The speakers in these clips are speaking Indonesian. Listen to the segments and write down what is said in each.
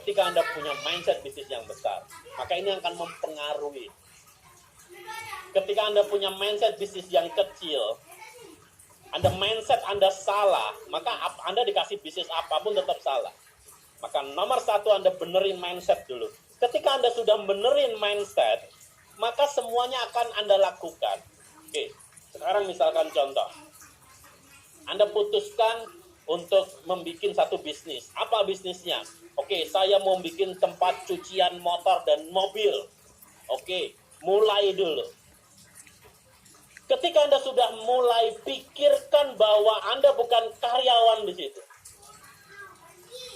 ketika Anda punya mindset bisnis yang besar, maka ini akan mempengaruhi. Ketika Anda punya mindset bisnis yang kecil, mindset Anda salah, maka Anda dikasih bisnis apapun tetap salah. Maka nomor satu, Anda benerin mindset dulu. Ketika Anda sudah benerin mindset, maka semuanya akan Anda lakukan. Oke, sekarang misalkan contoh. Anda putuskan untuk membuat satu bisnis. Apa bisnisnya? Oke, saya mau bikin tempat cucian motor dan mobil. Oke, mulai dulu. Ketika Anda sudah mulai, pikirkan bahwa Anda bukan karyawan di situ.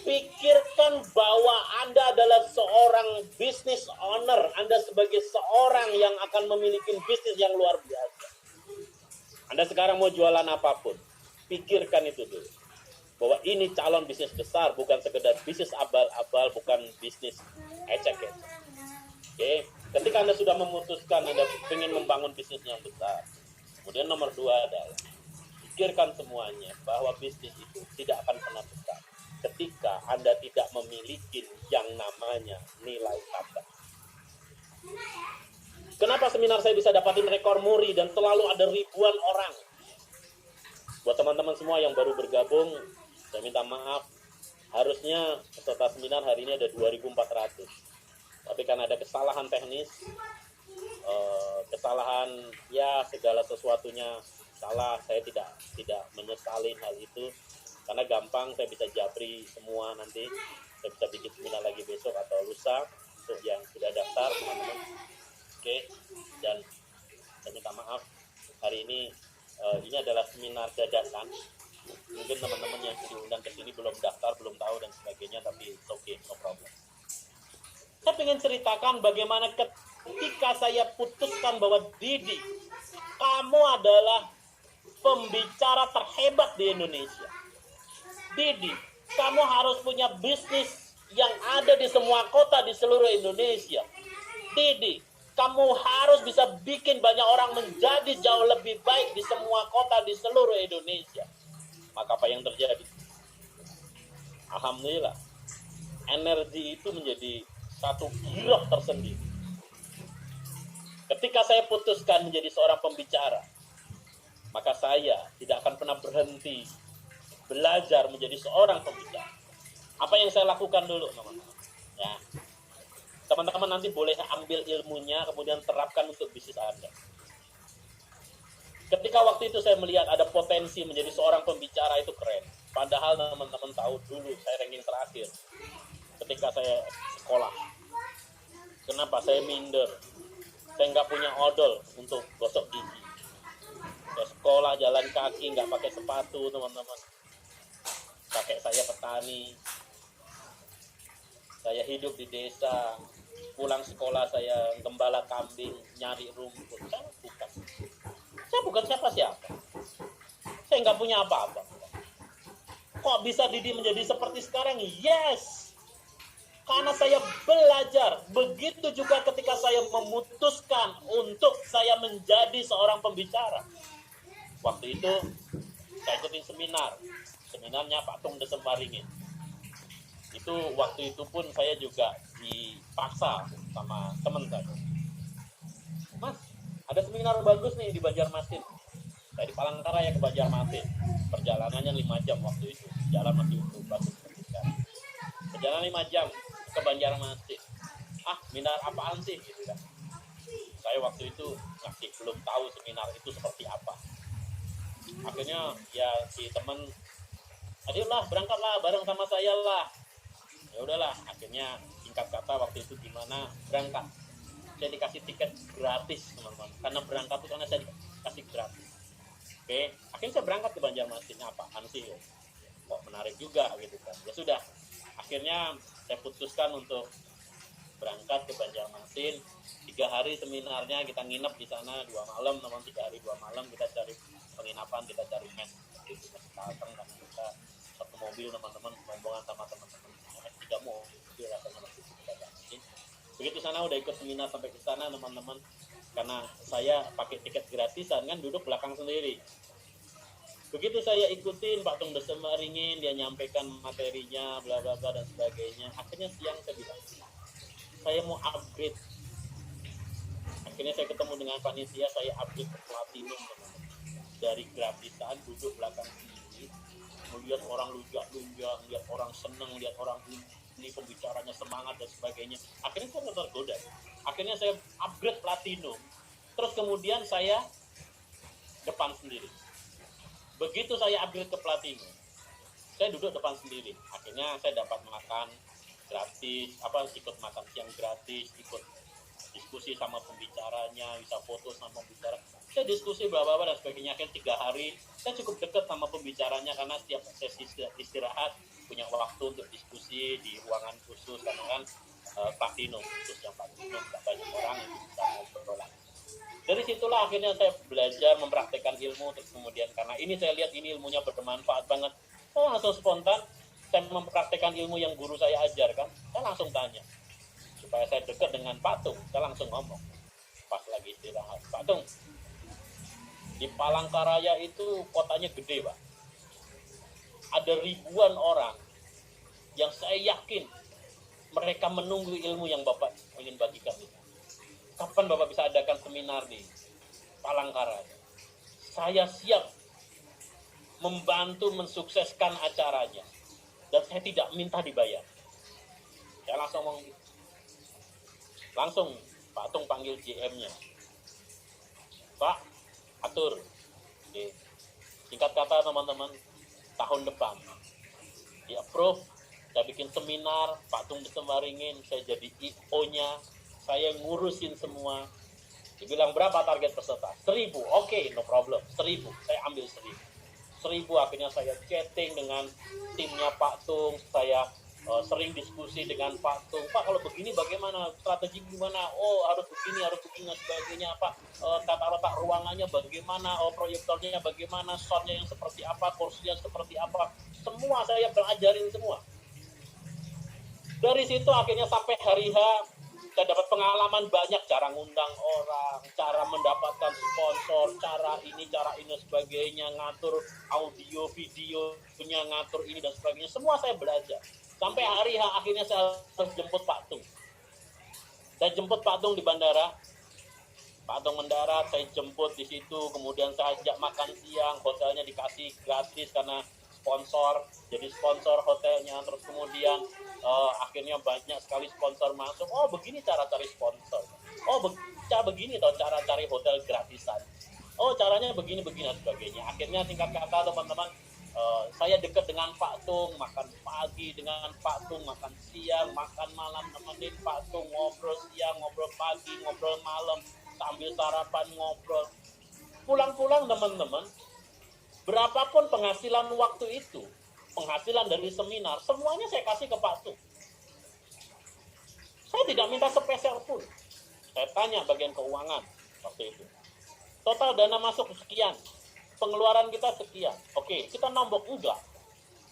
Pikirkan bahwa Anda adalah seorang business owner. Anda sebagai seorang yang akan memiliki bisnis yang luar biasa. Anda sekarang mau jualan apapun, pikirkan itu dulu. Bahwa ini calon bisnis besar, bukan sekedar bisnis abal-abal, bukan bisnis ecek-ecek. Oke, ketika Anda sudah memutuskan Anda ingin membangun bisnis yang besar, kemudian nomor dua adalah pikirkan semuanya bahwa bisnis itu tidak akan pernah besar ketika Anda tidak memiliki yang namanya nilai tambah. Kenapa seminar saya bisa dapatin rekor muri dan selalu ada ribuan orang? Buat teman-teman semua yang baru bergabung, saya minta maaf. Harusnya peserta seminar hari ini ada 2.400. Tapi karena ada kesalahan teknis, kesalahan ya segala sesuatunya salah, saya tidak menyesali hal itu. Karena gampang, saya bisa japri semua nanti. Saya bisa bikin seminar lagi besok atau lusa untuk yang sudah daftar, teman-teman. Oke, dan saya minta maaf hari ini adalah seminar dadakan. Mungkin teman-teman yang diundang ke sini belum daftar, belum tahu dan sebagainya, tapi it's okay, no problem. Saya ingin ceritakan bagaimana ketika saya putuskan bahwa Didi, kamu adalah pembicara terhebat di Indonesia. Didi, kamu harus punya bisnis yang ada di semua kota di seluruh Indonesia. Didi, kamu harus bisa bikin banyak orang menjadi jauh lebih baik di semua kota di seluruh Indonesia. Maka apa yang terjadi? Alhamdulillah, energi itu menjadi satu giroh tersendiri. Ketika saya putuskan menjadi seorang pembicara, maka saya tidak akan pernah berhenti belajar menjadi seorang pembicara. Apa yang saya lakukan dulu, teman-teman? Ya, teman-teman nanti boleh ambil ilmunya, kemudian terapkan untuk bisnis Anda. Ketika waktu itu saya melihat ada potensi menjadi seorang pembicara, itu keren. Padahal teman-teman tahu dulu saya ranking terakhir ketika saya sekolah. Kenapa? Saya minder. Saya nggak punya odol untuk gosok gigi. Saya sekolah jalan kaki, nggak pakai sepatu, teman-teman. Kakek saya petani. Saya hidup di desa. Pulang sekolah saya gembala kambing, nyari rumput. Saya bukan siapa-siapa. Saya nggak punya apa-apa. Kok bisa Didi menjadi seperti sekarang? Yes! Karena saya belajar. Begitu juga ketika saya memutuskan untuk saya menjadi seorang pembicara. Waktu itu saya ikutin seminar. Seminarnya Pak Tung Desemaringin. Itu waktu itu pun saya juga dipaksa sama teman saya. Mas, ada seminar bagus nih di Banjarmasin. Saya di Palangkaraya ke Banjarmasin. Perjalanannya 5 jam waktu itu. Jalan masih bagus. Perjalanan 5 jam ke Banjarmasin. Seminar apaan sih? Gitu kan. Saya waktu itu masih belum tahu seminar itu seperti apa. Akhirnya ya si teman, ayolah berangkatlah bareng sama saya lah. Ya udahlah, akhirnya singkat kata waktu itu gimana berangkat. Saya dikasih tiket gratis, teman-teman. Karena berangkat itu karena saya dikasih gratis. Oke, akhirnya saya berangkat ke Banjarmasin. Apaan sih? Kok menarik juga gitu kan. Ya sudah, akhirnya saya putuskan untuk berangkat ke Banjarmasin. 3 hari seminarnya, kita nginep di sana 2 malam, teman. 3 hari 2 malam kita cari penginapan, kita cari mes. Itu mes datang karena kita satu mobil, teman-teman, rombongan sama teman-teman. 3 mobil rasanya masih kita dapetin. Begitu sana udah ikut seminar sampai ke sana, teman-teman. Karena saya pakai tiket gratisan kan, duduk belakang sendiri. Begitu saya ikutin Pak Tung Desemaringin, dia nyampaikan materinya, bla bla bla dan sebagainya. Akhirnya siang saya bilang, saya mau upgrade. Akhirnya saya ketemu dengan panitia, saya upgrade ke platinum. Dari gratisan duduk belakang sini, melihat orang lunjak-lunjak, melihat orang seneng, melihat orang ini pembicaranya semangat dan sebagainya. Akhirnya saya tergoda. Akhirnya saya upgrade platinum. Terus kemudian saya depan sendiri. Begitu saya upgrade ke platinum, saya duduk depan sendiri. Akhirnya saya dapat makan gratis, ikut makan siang gratis, ikut diskusi sama pembicaranya, bisa foto sama pembicara. Saya diskusi bla dan sebagainya. Akhirnya 3 hari saya cukup dekat sama pembicaranya karena setiap sesi istirahat punya waktu untuk diskusi di ruangan khusus karena kan platinum, khusus yang platinum tidak banyak orang yang bisa ngobrol. Dari situlah akhirnya saya belajar mempraktekkan ilmu. Terus kemudian karena ini saya lihat ini ilmunya bermanfaat banget, saya langsung spontan saya mempraktekkan ilmu yang guru saya ajarkan. Saya langsung tanya supaya saya dekat dengan Pak Tung. Saya langsung ngomong pas lagi istirahat, Pak Tung, di Palangkaraya itu kotanya gede Pak, ada ribuan orang yang saya yakin mereka menunggu ilmu yang Bapak ingin bagikan itu. Kapan Bapak bisa adakan seminar di Palangkaraya? Saya siap membantu mensukseskan acaranya dan saya tidak minta dibayar. Saya langsung ngomong gitu. Langsung Pak Tung panggil GM-nya. Pak, atur. Oke. Singkat kata teman-teman, tahun depan di approve, saya bikin seminar, Pak Tung Desemaringin, saya jadi IO-nya, saya ngurusin semua. Dibilang berapa target peserta? 1.000. Oke, no problem. 1.000. Saya ambil 1.000. 1.000 akhirnya saya chatting dengan timnya Pak Tung, saya sering diskusi dengan Pak Tung. Pak, kalau begini bagaimana? Strategi gimana? Oh, harus begini dan sebagainya. Pak, tata letak ruangannya bagaimana? Oh, proyektornya bagaimana? Soundnya yang seperti apa? Kursinya seperti apa? Semua saya belajarin semua. Dari situ akhirnya sampai hari H, saya dapat pengalaman banyak, cara ngundang orang, cara mendapatkan sponsor, cara ini sebagainya, ngatur audio, videonya, ngatur ini dan sebagainya. Semua saya belajar. Sampai hari H akhirnya saya harus jemput Pak Tung. Saya jemput Pak Tung di bandara. Pak Tung mendarat, saya jemput di situ, kemudian saya ajak makan siang, hotelnya dikasih gratis karena sponsor, jadi sponsor hotelnya. Terus kemudian akhirnya banyak sekali sponsor masuk. Oh, begini cara cari sponsor. Oh, begini toh cara cari hotel gratisan. Oh, caranya begini dan sebagainya. Akhirnya singkat kata teman-teman, saya dekat dengan Pak Tung, makan pagi dengan Pak Tung, makan siang, makan malam, nemenin Pak Tung, ngobrol siang, ngobrol pagi, ngobrol malam, sambil sarapan ngobrol. Pulang-pulang teman-teman, berapapun penghasilan waktu itu, penghasilan dari seminar, semuanya saya kasih ke Pak Tung. Saya tidak minta sepeser pun. Saya tanya bagian keuangan waktu itu. Total dana masuk sekian, pengeluaran kita sekian. Oke, kita nombok enggak.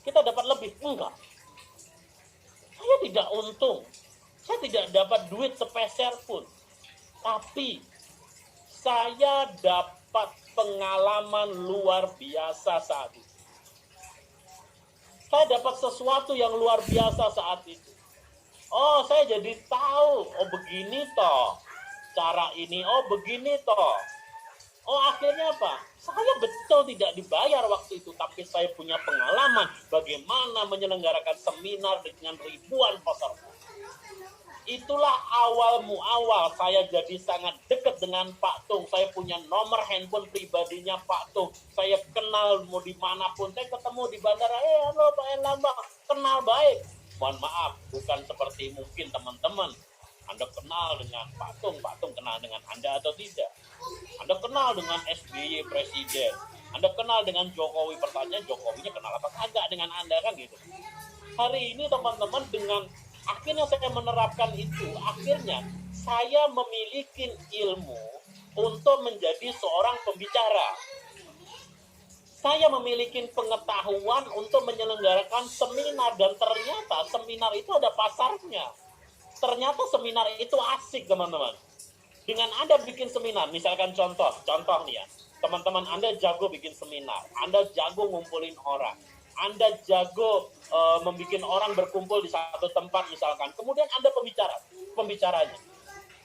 Kita dapat lebih enggak. Saya tidak untung. Saya tidak dapat duit sepeser pun. Tapi saya dapat pengalaman luar biasa saat itu. Saya dapat sesuatu yang luar biasa saat itu. Oh, saya jadi tahu. Oh, begini toh cara ini. Oh, begini toh. Oh, akhirnya apa? Saya betul tidak dibayar waktu itu, tapi saya punya pengalaman bagaimana menyelenggarakan seminar dengan ribuan peserta. Itulah awal saya jadi sangat dekat dengan Pak Tung. Saya punya nomor handphone pribadinya Pak Tung. Saya kenal mau dimanapun. Saya ketemu di bandara, halo Pak Erlambang, kenal baik. Mohon maaf, bukan seperti mungkin teman-teman. Anda kenal dengan Pak Tung kenal dengan Anda atau tidak? Anda kenal dengan SBY Presiden, Anda kenal dengan Jokowi, pertanyaan Jokowinya kenal apa kagak dengan Anda, kan gitu. Hari ini teman-teman, dengan akhirnya saya menerapkan itu, akhirnya saya memiliki ilmu untuk menjadi seorang pembicara. Saya memiliki pengetahuan untuk menyelenggarakan seminar, dan ternyata seminar itu ada pasarnya. Ternyata seminar itu asik teman-teman. Dengan Anda bikin seminar, misalkan contoh nih ya, Teman-teman Anda jago bikin seminar, Anda jago ngumpulin orang, Anda jago membuat orang berkumpul di satu tempat misalkan. Kemudian Anda pembicaranya.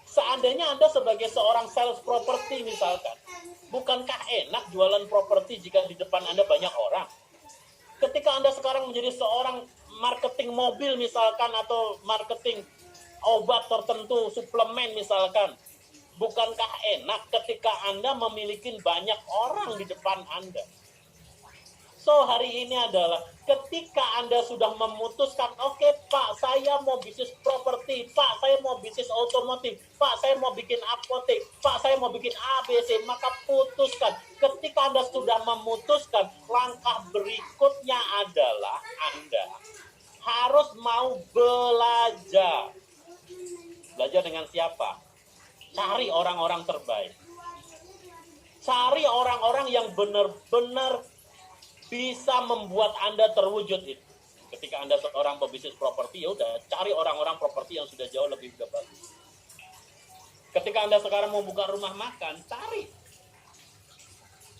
Seandainya Anda sebagai seorang sales property misalkan, bukankah enak jualan properti jika di depan Anda banyak orang? Ketika Anda sekarang menjadi seorang marketing mobil misalkan, atau marketing obat tertentu, suplemen misalkan, bukankah enak ketika Anda memiliki banyak orang di depan Anda? So, hari ini adalah ketika Anda sudah memutuskan, oke, Pak, saya mau bisnis properti, Pak, saya mau bisnis otomotif, Pak, saya mau bikin apotek, Pak, saya mau bikin ABC, maka putuskan. Ketika Anda sudah memutuskan, langkah berikutnya adalah Anda harus mau belajar. Belajar dengan siapa? Cari orang-orang terbaik. Cari orang-orang yang benar-benar bisa membuat Anda terwujud itu. Ketika Anda seorang pebisnis properti, ya udah cari orang-orang properti yang sudah jauh lebih bagus. Ketika Anda sekarang mau buka rumah makan,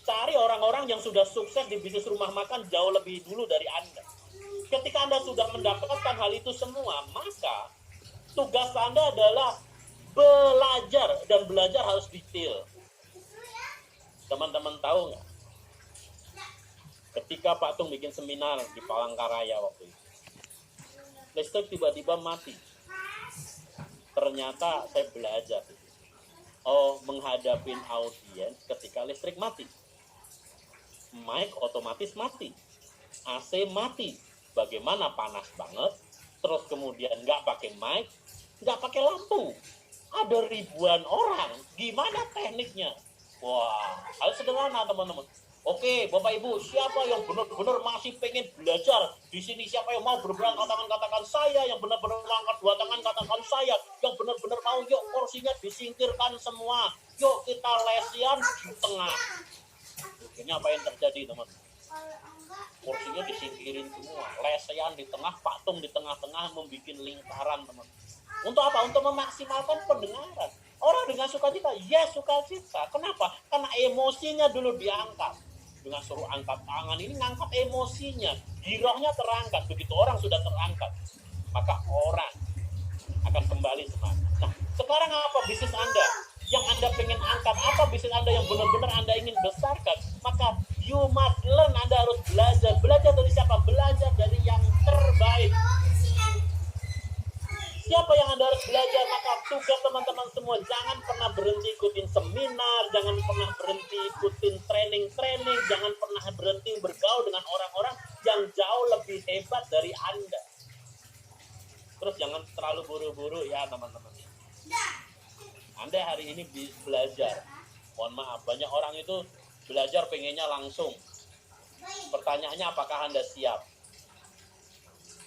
cari orang-orang yang sudah sukses di bisnis rumah makan jauh lebih dulu dari Anda. Ketika Anda sudah mendapatkan hal itu semua, maka tugas Anda adalah belajar, dan belajar harus detail. Teman-teman tahu nggak? Ketika Pak Tung bikin seminar di Palangkaraya waktu itu, listrik tiba-tiba mati. Ternyata saya belajar, menghadapin audiens ketika listrik mati. Mic otomatis mati, AC mati, bagaimana panas banget, terus kemudian nggak pakai mic, nggak pakai lampu, ada ribuan orang, gimana tekniknya? Wah, hal sederhana teman-teman. Oke, Bapak Ibu, siapa yang benar-benar masih pengen belajar di sini? Siapa yang mau berangkat tangan katakan saya, yang benar-benar angkat dua tangan katakan saya, yang benar-benar mau, yuk kursinya disingkirkan semua, yuk kita lesian di tengah. Ini apa yang terjadi teman? Kursinya disingkirin semua, lesehan di tengah, Pak Tung di tengah-tengah membuat lingkaran teman. Untuk apa? Untuk memaksimalkan pendengaran. Orang dengan sukacita, yes sukacita. Kenapa? Karena emosinya dulu diangkat. Dengan suruh angkat tangan, ini ngangkat emosinya, girohnya terangkat. Begitu orang sudah terangkat, maka orang akan kembali semangat. Nah, sekarang apa bisnis Anda yang Anda pengen angkat? Apa bisnis Anda yang benar-benar Anda ingin besarkan? Maka you must learn, Anda harus belajar. Belajar dari siapa? Belajar dari yang terbaik. Siapa yang Anda harus belajar? Maka tugas teman-teman semua, jangan pernah berhenti ikutin seminar, jangan pernah berhenti ikutin training, jangan pernah berhenti bergaul dengan orang-orang yang jauh lebih hebat dari Anda. Terus jangan terlalu buru-buru ya teman-teman. Anda hari ini belajar, mohon maaf, banyak orang itu belajar pengennya langsung. Pertanyaannya, apakah Anda siap?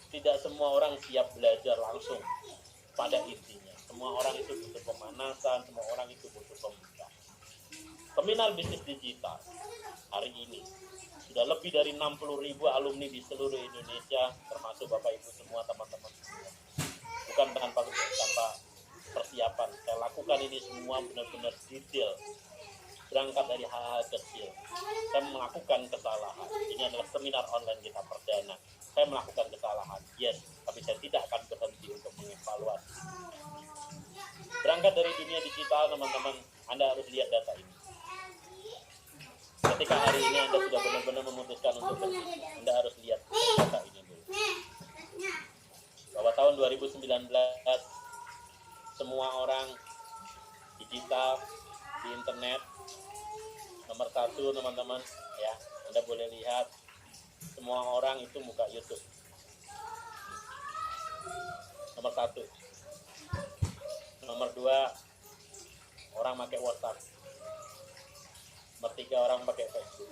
Tidak semua orang siap belajar langsung. Pada intinya, semua orang itu butuh pemanasan, semua orang itu butuh pembukaan. Seminar bisnis digital hari ini sudah lebih dari 60.000 alumni di seluruh Indonesia, termasuk Bapak Ibu semua, teman-teman semua. Bukan tanpa persiapan. Saya lakukan ini semua benar-benar detail. Berangkat dari hal-hal kecil. Saya melakukan kesalahan. Ini adalah seminar online kita perdana. Saya melakukan kesalahan, yes, tapi saya tidak akan berhenti untuk mengevaluasi. Berangkat dari dunia digital, teman-teman, Anda harus lihat data ini. Ketika hari ini Anda sudah benar-benar memutuskan untuk berhenti, Anda harus lihat data ini dulu. Bahwa tahun 2019, semua orang digital, di internet, nomor satu, teman-teman, ya, Anda boleh lihat, semua orang itu buka YouTube. Nomor satu. Nomor dua, orang pakai WhatsApp. Nomor tiga, orang pakai Facebook.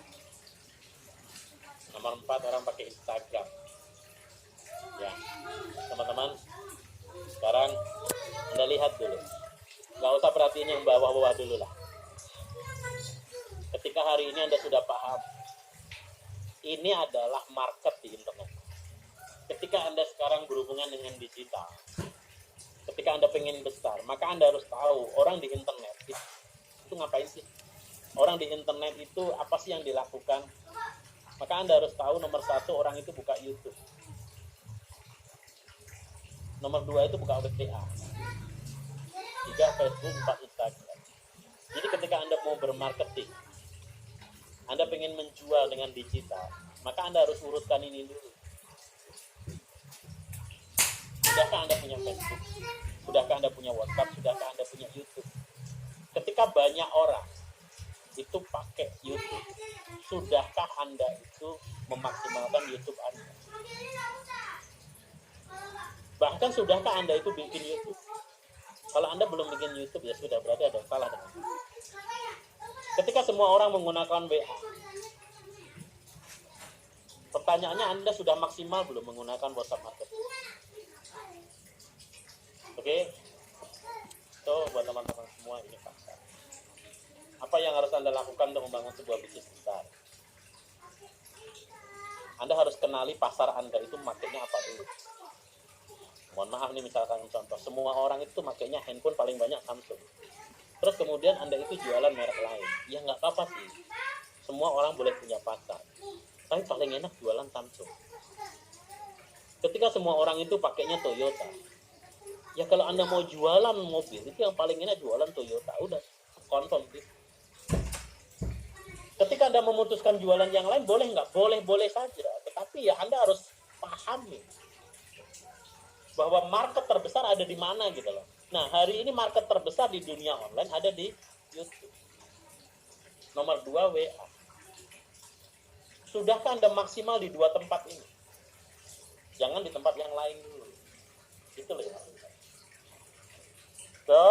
Nomor empat, orang pakai Instagram. Ya, teman-teman, sekarang Anda lihat dulu. Gak usah perhatiin yang bawah-bawah dulu lah. Ketika hari ini Anda sudah paham, ini adalah market di internet. Ketika Anda sekarang berhubungan dengan digital, ketika Anda pengen besar, maka Anda harus tahu orang di internet itu ngapain sih? Orang di internet itu apa sih yang dilakukan? Maka Anda harus tahu nomor satu orang itu buka YouTube. Nomor dua itu buka WA. Tiga Facebook, empat Instagram. Jadi ketika Anda mau bermarketing, Anda pengen menjual dengan digital, maka Anda harus urutkan ini dulu. Sudahkah Anda punya Facebook? Sudahkah Anda punya WhatsApp? Sudahkah Anda punya YouTube? Ketika banyak orang itu pakai YouTube, sudahkah Anda itu memaksimalkan YouTube Anda? Bahkan sudahkah Anda itu bikin YouTube? Kalau Anda belum bikin YouTube, ya sudah, berarti ada yang salah dengan Anda. Ketika semua orang menggunakan WA, pertanyaannya, Anda sudah maksimal belum menggunakan WhatsApp marketing? Oke? So, buat teman-teman semua, ini fakta. Apa yang harus Anda lakukan untuk membangun sebuah bisnis besar? Anda harus kenali pasar Anda itu makainya apa dulu. Mohon maaf nih, misalkan contoh, semua orang itu makainya handphone paling banyak Samsung. Terus kemudian Anda itu jualan merek lain. Ya nggak apa-apa sih. Semua orang boleh punya pasar. Tapi paling enak jualan Samsung. Ketika semua orang itu pakainya Toyota, ya kalau Anda mau jualan mobil, itu yang paling enak jualan Toyota. Udah, confirm gitu. Ketika Anda memutuskan jualan yang lain, boleh nggak? Boleh saja. Tetapi ya Anda harus pahami bahwa market terbesar ada di mana gitu loh. Nah, hari ini market terbesar di dunia online ada di YouTube. Nomor 2, WA. Sudahkah Anda maksimal di 2 tempat ini? Jangan di tempat yang lain dulu. Itu loh. So,